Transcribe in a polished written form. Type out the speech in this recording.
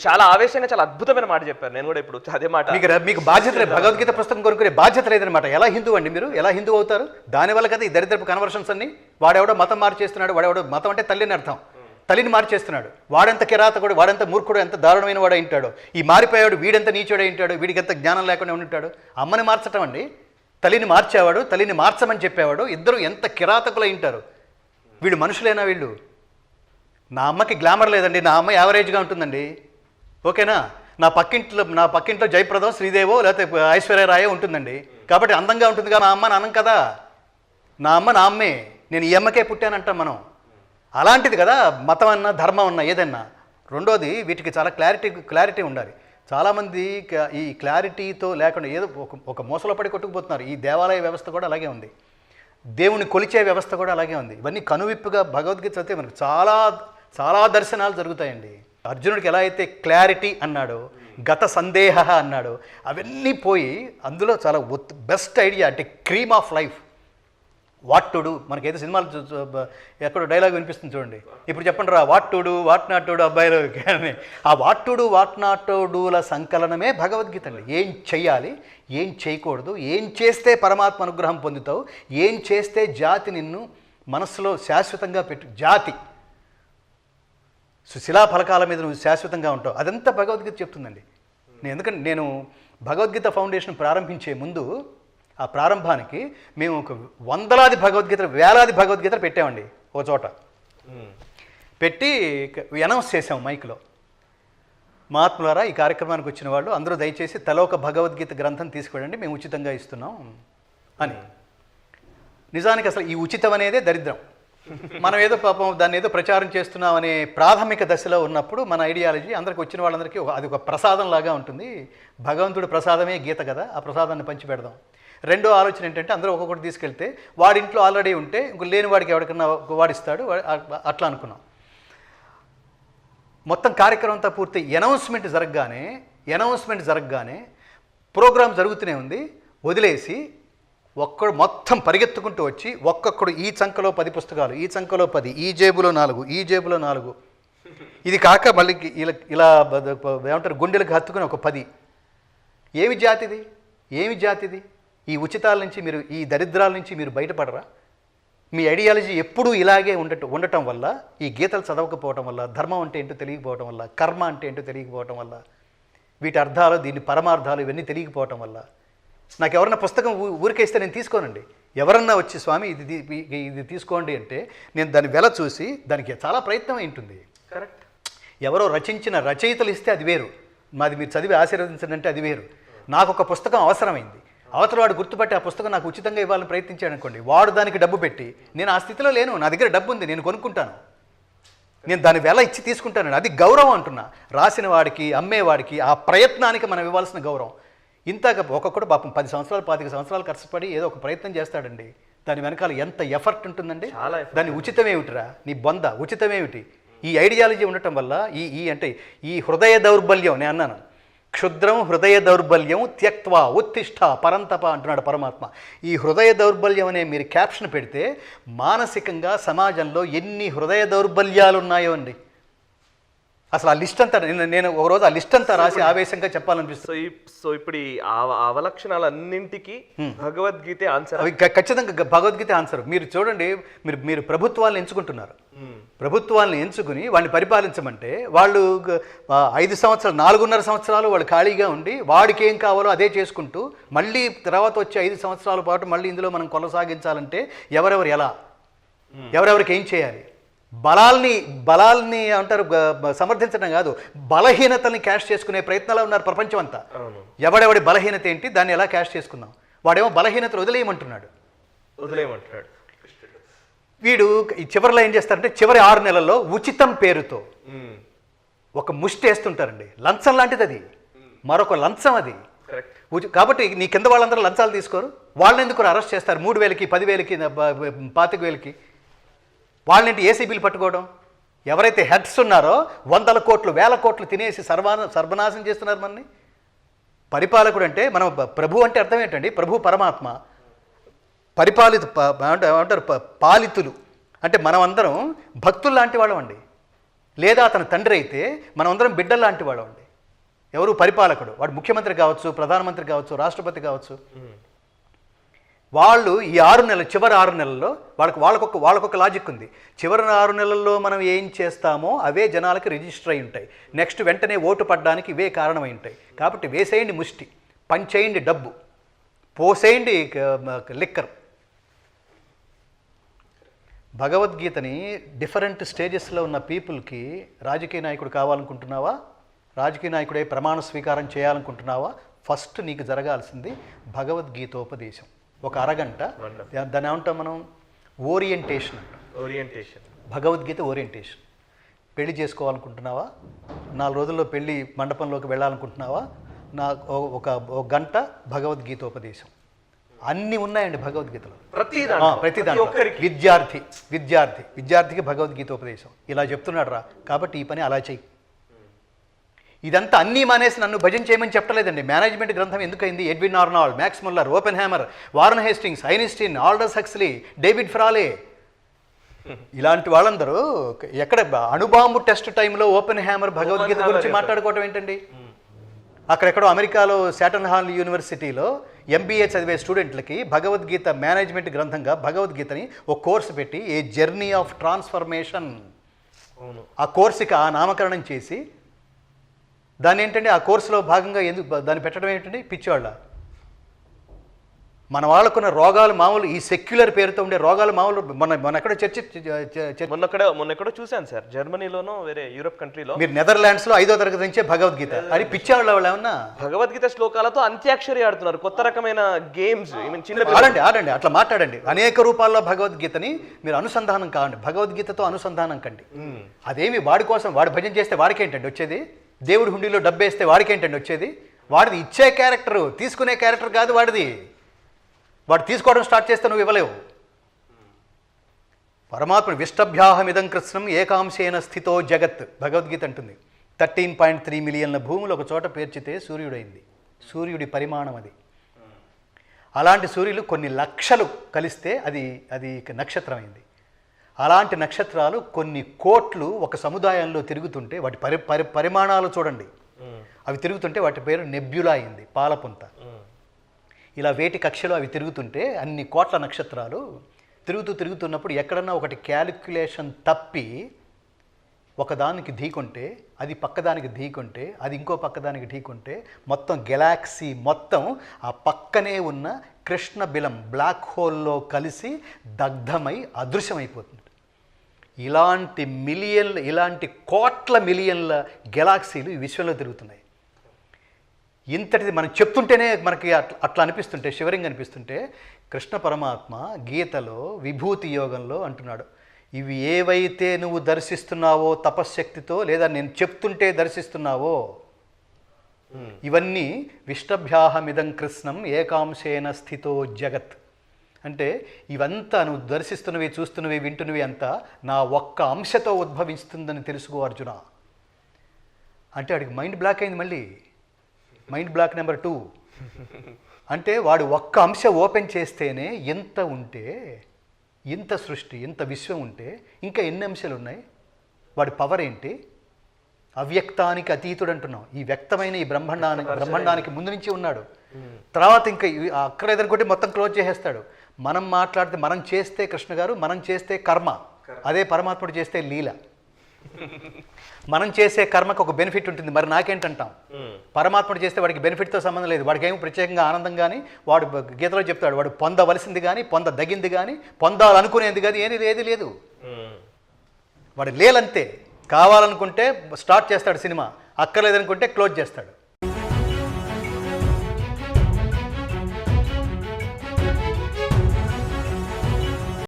చాలా ఆవేశంగా చాలా అద్భుతమైన మాట చెప్పారు. నేను కూడా ఇప్పుడు అదే మాట. మీకు బాధ్యత లేదు, భగవద్గీత పుస్తకం కొనుక్కునే బాధ్యత లేదనమాట. ఎలా హిందూ అండి మీరు? ఎలా హిందూ అవుతారు? దానివల్ల కదా ఈ దరిద్రపు కన్వర్షన్స్ అన్ని. వాడెవడో మతం మార్చేస్తున్నాడు, వాడెవడో మతం అంటే తల్లిని అర్థం, తల్లిని మార్చేస్తున్నాడు. వాడెంత కిరాతకుడు, వాడెంత మూర్ఖుడు, ఎంత దారుణమైన వాడు ఉంటాడు. ఈ మారిపోయాడు వీడెంత నీచుడే ఉంటాడు, వీడికి ఎంత జ్ఞానం లేకుండా ఉంటాడు. అమ్మని మార్చటం అండి, తల్లిని మార్చేవాడు, తల్లిని మార్చమని చెప్పేవాడు. ఇద్దరు ఎంత కిరాతకులు ఉంటారు. వీళ్ళు మనుషులేనా వీళ్ళు? నా అమ్మకి గ్లామర్ లేదండి, నా అమ్మ యావరేజ్గా ఉంటుందండి, ఓకేనా? నా పక్కింట్లో జయప్రదో, శ్రీదేవో లేకపోతే ఐశ్వర్యరాయో ఉంటుందండి, కాబట్టి అందంగా ఉంటుంది కదా. నా అమ్మ నా అన్నం కదా, నా అమ్మ నా అమ్మే, నేను ఈ అమ్మకే పుట్టానంటాం మనం. అలాంటిది కదా మతం అన్నా ధర్మం అన్నా ఏదన్నా. రెండోది, వీటికి చాలా క్లారిటీ ఉండాలి. చాలామంది ఈ క్లారిటీతో లేకుండా ఏదో ఒక మోసలో పడి కొట్టుకుపోతున్నారు. ఈ దేవాలయ వ్యవస్థ కూడా అలాగే ఉంది, దేవుని కొలిచే వ్యవస్థ కూడా అలాగే ఉంది. ఇవన్నీ కనువిప్పుగా భగవద్గీత చదివితే మనకు చాలా చాలా దర్శనాలు జరుగుతాయండి. అర్జునుడికి ఎలా అయితే క్లారిటీ అన్నాడో, గత సందేహ అన్నాడో, అవన్నీ పోయి అందులో చాలా బెస్ట్ ఐడియా అంటే cream of life, what to do. మనకైతే సినిమాలు ఎక్కడో డైలాగ్ వినిపిస్తుంది చూడండి. ఇప్పుడు చెప్పండి రా, what to do what not to do అబ్బాయిలు కానీ ఆ what to do what not to డూల సంకలనమే భగవద్గీత అండి. ఏం చెయ్యాలి, ఏం చేయకూడదు, ఏం చేస్తే పరమాత్మ అనుగ్రహం పొందుతావు, ఏం చేస్తే జాతి నిన్ను మనస్సులో శాశ్వతంగా జాతి శిలా ఫలకాల మీద నువ్వు శాశ్వతంగా ఉంటావు, అదంతా భగవద్గీత చెప్తుందండి. ఎందుకంటే నేను భగవద్గీత ఫౌండేషన్ ప్రారంభించే ముందు ఆ ప్రారంభానికి మేము ఒక వందలాది భగవద్గీతలు, వేలాది భగవద్గీతలు పెట్టామండి. ఒక చోట పెట్టి అనౌన్స్ చేసాం మైక్లో, మహాత్ములారా ఈ కార్యక్రమానికి వచ్చిన వాళ్ళు అందరూ దయచేసి తల ఒక భగవద్గీత గ్రంథం తీసుకువెళ్ళండి, మేము ఉచితంగా ఇస్తున్నాం అని. నిజానికి అసలు ఈ ఉచితం అనేదే దరిద్రం. మనం ఏదో పాపం దాన్ని ఏదో ప్రచారం చేస్తున్నాం అనే ప్రాథమిక దశలో ఉన్నప్పుడు మన ఐడియాలజీ అందరికి వచ్చిన వాళ్ళందరికీ అది ఒక ప్రసాదం లాగా ఉంటుంది. భగవంతుడి ప్రసాదమే గీత కదా, ఆ ప్రసాదాన్ని పంచి పెడదాం. రెండో ఆలోచన ఏంటంటే అందరూ ఒక్కొక్కటి తీసుకెళ్తే వాడింట్లో ఆల్రెడీ ఉంటే ఇంకో లేని వాడికి ఎవరికన్నా వాడిస్తాడు, అట్లా అనుకున్నాం. మొత్తం కార్యక్రమం అంతా పూర్తి అనౌన్స్మెంట్ జరగగానే ప్రోగ్రాం జరుగుతూనే ఉంది, వదిలేసి ఒక్కడు మొత్తం పరిగెత్తుకుంటూ వచ్చి ఒక్కొక్కడు ఈ చంకలో 10 పుస్తకాలు, ఈ చంకలో 10, ఈ జేబులో 4, ఈ జేబులో 4, ఇది కాక మళ్ళీ ఇలా ఏమంటారు గుండెలకు హత్తుకుని ఒక 10. ఏమి జాతిది? ఈ ఉచితాల నుంచి మీరు, ఈ దరిద్రాల నుంచి మీరు బయటపడరా? మీ ఐడియాలజీ ఎప్పుడూ ఇలాగే ఉండటం వల్ల, ఈ గీతలు చదవకపోవటం వల్ల, ధర్మం అంటే ఏంటో తెలియకపోవటం వల్ల, కర్మ అంటే ఏంటో తెలియకపోవటం వల్ల, వీటి అర్థాలు, దీని పరమార్థాలు ఇవన్నీ తెలియకపోవటం వల్ల. నాకు ఎవరన్నా పుస్తకం ఊరికేస్తే నేను తీసుకోనండి. ఎవరన్నా వచ్చి స్వామి ఇది తీసుకోండి అంటే నేను దాని వెల చూసి దానికి చాలా ప్రయత్నం ఉంటుంది. కరెక్ట్. ఎవరో రచించిన రచయితలు ఇస్తే అది వేరు, మాది మీరు చదివి ఆశీర్వదించండి అంటే అది వేరు. నాకు ఒక పుస్తకం అవసరమైంది, అవతల వాడు గుర్తుపట్టి ఆ పుస్తకం నాకు ఉచితంగా ఇవ్వాలని ప్రయత్నించాడు అనుకోండి, వాడు దానికి డబ్బు పెట్టి, నేను ఆ స్థితిలో లేను, నా దగ్గర డబ్బు ఉంది, నేను కొనుక్కుంటాను, నేను దాని వెల ఇచ్చి తీసుకుంటాను. అది గౌరవం అంటున్నా. రాసిన వాడికి, అమ్మేవాడికి ఆ ప్రయత్నానికి మనం ఇవ్వాల్సిన గౌరవం. ఇంతక ఒక్కొక్కడు పాపం 10 సంవత్సరాలు 25 సంవత్సరాలు కష్టపడి ఏదో ఒక ప్రయత్నం చేస్తాడండి. దాని వెనకాల ఎంత ఎఫర్ట్ ఉంటుందండి. దాని ఉచితమేమిటిరా, నీ బొంద ఉచితమేమిటి? ఈ ఐడియాలజీ ఉండటం వల్ల అంటే ఈ హృదయ దౌర్బల్యం, నేను అన్నాను క్షుద్రం హృదయ దౌర్బల్యం త్యక్వా ఉత్తిష్ట పరంతప అంటున్నాడు పరమాత్మ. ఈ హృదయ దౌర్బల్యం అనే మీరు క్యాప్షన్ పెడితే మానసికంగా సమాజంలో ఎన్ని హృదయ దౌర్బల్యాలు ఉన్నాయో అండి. అసలు ఆ లిస్ట్ అంతా నేను ఒక రోజు ఆ లిస్ట్ అంతా రాసి ఆవేశంగా చెప్పాలనిపిస్తుంది. సో ఇప్పుడు ఈ అవలక్షణాలన్నింటికి భగవద్గీత ఆన్సర్, అవి ఖచ్చితంగా భగవద్గీత ఆన్సర్. మీరు చూడండి, మీరు ప్రభుత్వాలను ఎంచుకుంటున్నారు, ప్రభుత్వాలను ఎంచుకుని వాడిని పరిపాలించమంటే వాళ్ళు 5 సంవత్సరాలు 4.5 సంవత్సరాలు వాళ్ళు ఖాళీగా ఉండి వాడికి ఏం కావాలో అదే చేసుకుంటూ మళ్ళీ తర్వాత వచ్చే 5 సంవత్సరాల పాటు మళ్ళీ ఇందులో మనం కొనసాగించాలంటే ఎవరెవరికి ఏం చేయాలి? బలాల్ని అంటారు సమర్థించడం కాదు, బలహీనతల్ని క్యాష్ చేసుకునే ప్రయత్నాలు ఉన్నారు ప్రపంచం అంతా. ఎవడెవడి బలహీనత ఏంటి, దాన్ని ఎలా క్యాష్ చేసుకుందాం? వాడేమో బలహీనతలు వదిలేయమంటున్నాడు. వీడు చివరిలో ఏం చేస్తారంటే చివరి 6 నెలల్లో ఉచితం పేరుతో ఒక ముష్టి వేస్తుంటారండి. లంచం లాంటిది అది, మరొక లంచం అది. కాబట్టి నీ కింద వాళ్ళందరూ లంచాలు తీసుకోరు, వాళ్ళని ఎందుకు అరెస్ట్ చేస్తారు? 3,000కి 10,000కి 25,000కి వాళ్ళని ఏసీబీలు పట్టుకోవడం. ఎవరైతే హెడ్స్ ఉన్నారో 100 కోట్లు 1000 కోట్లు తినేసి సర్వనాశనం చేస్తున్నారు మనని. పరిపాలకుడు అంటే మనం ప్రభు అంటే అర్థం ఏంటండి? ప్రభు పరమాత్మ, ఏమంటారు పాలితులు అంటే మనం అందరం భక్తులు లాంటి వాళ్ళం అండి. లేదా అతని తండ్రి అయితే మనమందరం బిడ్డలు లాంటి వాడు అండి. ఎవరు పరిపాలకుడు, వాడు ముఖ్యమంత్రి కావచ్చు, ప్రధానమంత్రి కావచ్చు, రాష్ట్రపతి కావచ్చు. వాళ్ళు ఈ 6 నెలలు, చివరి 6 నెలల్లో వాళ్ళకొక లాజిక్ ఉంది. చివరి 6 నెలల్లో మనం ఏం చేస్తామో అవే జనాలకి రిజిస్టర్ అయి ఉంటాయి. నెక్స్ట్ వెంటనే ఓటు పడడానికి ఇవే కారణమై ఉంటాయి. కాబట్టి వేసేయండి ముష్టి, పంచేయండి డబ్బు, పోసేయండి లిక్కర్. భగవద్గీతని డిఫరెంట్ స్టేజెస్లో ఉన్న పీపుల్కి రాజకీయ నాయకుడు కావాలనుకుంటున్నావా, రాజకీయ నాయకుడే ప్రమాణ స్వీకారం చేయాలనుకుంటున్నావా, ఫస్ట్ నీకు జరగాల్సింది భగవద్గీతోపదేశం. ఒక అరగంట, దాన్ని ఏమంటాం మనం, ఓరియంటేషన్ అంటాం. Orientation, Bhagavad Gita orientation. పెళ్లి చేసుకోవాలనుకుంటున్నావా, 4 రోజుల్లో పెళ్లి మండపంలోకి వెళ్ళాలనుకుంటున్నావా, ఒక గంట భగవద్గీతోపదేశం. అన్నీ ఉన్నాయండి భగవద్గీతలో, ప్రతి దాంట్లో. విద్యార్థికి భగవద్గీతోపదేశం ఇలా చెప్తున్నాడు రా, కాబట్టి ఈ పని అలా చెయ్యి. ఇదంతా అన్నీ మానేసి నన్ను భజన చేయమని చెప్పలేదండి. మేనేజ్మెంట్ గ్రంథం ఎందుకైంది? Edwin Arnold, Max Muller, Oppenheimer, Warren Hastings, Einstein, Aldous Huxley, David Frawley, ఇలాంటి వాళ్ళందరూ ఎక్కడ అణుబాంబు టెస్ట్ టైంలో ఓపెన్ హ్యామర్ భగవద్గీత గురించి మాట్లాడుకోవటం ఏంటండి? అక్కడెక్కడో అమెరికాలో శాటన్ హాల్ యూనివర్సిటీలో MBA చదివే స్టూడెంట్లకి భగవద్గీత మేనేజ్మెంట్ గ్రంథంగా భగవద్గీతని ఒక కోర్సు పెట్టి ఏ జర్నీ ఆఫ్ ట్రాన్స్ఫర్మేషన్, ఆ కోర్సుకి ఆ నామకరణం చేసి దాన్ని ఏంటంటే ఆ కోర్సులో భాగంగా ఎందుకు దాన్ని పెట్టడం ఏంటంటే పిచ్చివాళ్ళ. మన వాళ్ళకున్న రోగాలు మామూలు, ఈ సెక్యులర్ పేరుతో ఉండే రోగాలు మామూలు. మన ఎక్కడో మొన్నెక్కడో చూశాను సార్, జర్మనీలోనో వేరే యూరోప్ కంట్రీలో, మీరు నెదర్లాండ్స్లో 5వ తరగతి నుంచే భగవద్గీత అని పిచ్చేవాళ్ళ వాళ్ళు ఏమన్నా భగవద్గీత శ్లోకాలతో అంత్యాక్షరి ఆడుతున్నారు. కొత్త రకమైన గేమ్స్. ఆడండి, అట్లా మాట్లాడండి. అనేక రూపాల్లో భగవద్గీతని మీరు అనుసంధానం కావండి, భగవద్గీతతో అనుసంధానం కండి. అదేమి వాడి కోసం, వాడు భజన చేస్తే వాడికేంటండి వచ్చేది? దేవుడి హుండీలో డబ్బేస్తే వాడికేంటండి వచ్చేది? వాడిది ఇచ్చే క్యారెక్టర్, తీసుకునే క్యారెక్టర్ కాదు వాడిది. వాడు తీసుకోవడం స్టార్ట్ చేస్తే నువ్వు ఇవ్వలేవు. పరమాత్మ విష్టభ్యాహమిదం కృష్ణం ఏకాంశేన స్థితో జగత్, భగవద్గీత అంటుంది. 13.3 మిలియన్ల భూములు ఒక చోట పేర్చితే సూర్యుడైంది. సూర్యుడి పరిమాణం అది. అలాంటి సూర్యులు కొన్ని లక్షలు కలిస్తే అది నక్షత్రం అయింది. అలాంటి నక్షత్రాలు కొన్ని కోట్లు ఒక సముదాయంలో తిరుగుతుంటే వాటి పరిమాణాలు చూడండి. అవి తిరుగుతుంటే వాటి పేరు నెబ్యులా అయింది, పాలపుంత. ఇలా వేటి కక్షలో అవి తిరుగుతుంటే అన్ని కోట్ల నక్షత్రాలు తిరుగుతున్నప్పుడు ఎక్కడన్నా ఒకటి క్యాలిక్యులేషన్ తప్పి ఒకదానికి ఢీకొంటే, అది పక్కదానికి ఢీకొంటే, అది ఇంకో పక్కదానికి ఢీకొంటే మొత్తం గెలాక్సీ మొత్తం ఆ పక్కనే ఉన్న కృష్ణ బిలం బ్లాక్ హోల్లో కలిసి దగ్ధమై అదృశ్యమైపోతుంది. ఇలాంటి కోట్ల మిలియన్ల గెలాక్సీలు ఈ విశ్వంలో తిరుగుతున్నాయి. ఇంతటిది మనం చెప్తుంటేనే మనకి అట్లా అనిపిస్తుంటే, శివరింగ్ అనిపిస్తుంటే, కృష్ణ పరమాత్మ గీతలో విభూతి యోగంలో అంటున్నాడు, ఇవి ఏవైతే నువ్వు దర్శిస్తున్నావో తపశ్శక్తితో, లేదా నేను చెప్తుంటే దర్శిస్తున్నావో, ఇవన్నీ విష్టభ్యాహమిదం కృష్ణం ఏకాంశేన స్థితో జగత్. అంటే ఇవంతా నువ్వు దర్శిస్తున్నవి, చూస్తున్నవి, వింటున్నవి అంతా నా ఒక్క అంశతో ఉద్భవిస్తుందని తెలుసుకో అర్జున అంటే వాడికి మైండ్ బ్లాక్ అయింది. మళ్ళీ మైండ్ బ్లాక్ నెంబర్ 2 అంటే వాడు ఒక్క అంశ ఓపెన్ చేస్తేనే ఎంత ఉంటే, ఇంత సృష్టి, ఇంత విశ్వం ఉంటే ఇంకా ఎన్ని అంశాలు ఉన్నాయి? వాడి పవర్ ఏంటి? అవ్యక్తానికి అతీతుడు అంటున్నాం. ఈ వ్యక్తమైన ఈ బ్రహ్మాండానికి ముందు నుంచి ఉన్నాడు. తర్వాత ఇంకా అక్కర్లేదనుకుంటే మొత్తం క్లోజ్ చేసేస్తాడు. మనం మాట్లాడితే, మనం చేస్తే కృష్ణ గారు, మనం చేస్తే కర్మ, అదే పరమాత్ముడు చేస్తే లీల. మనం చేసే కర్మకు ఒక బెనిఫిట్ ఉంటుంది, మరి నాకేంటంటాం? పరమాత్ముడు చేస్తే వాడికి బెనిఫిట్తో సంబంధం లేదు. వాడికి ఏమో ప్రత్యేకంగా ఆనందం కానీ, వాడు గీతలో చెప్తాడు, వాడు పొందవలసింది కానీ, పొందదగింది కానీ, పొందాలనుకునేది కానీ ఏది లేదు. వాడు లేలంతే. కావాలనుకుంటే స్టార్ట్ చేస్తాడు సినిమా, అక్కర్లేదనుకుంటే క్లోజ్ చేస్తాడు.